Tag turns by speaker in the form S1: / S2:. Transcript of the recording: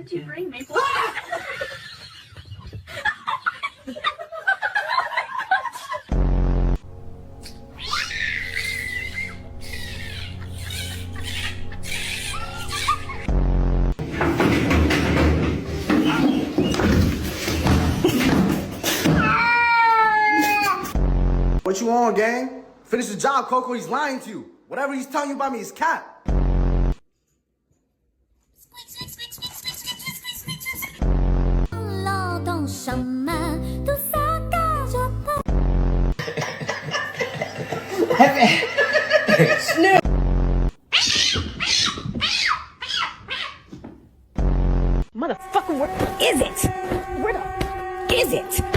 S1: did you bring, Maple?
S2: What you on, gang? Finish the job, Coco. He's lying to you. Whatever he's telling you about me is cap.
S3: Snoop! Motherfucker, where is it? Where the is it?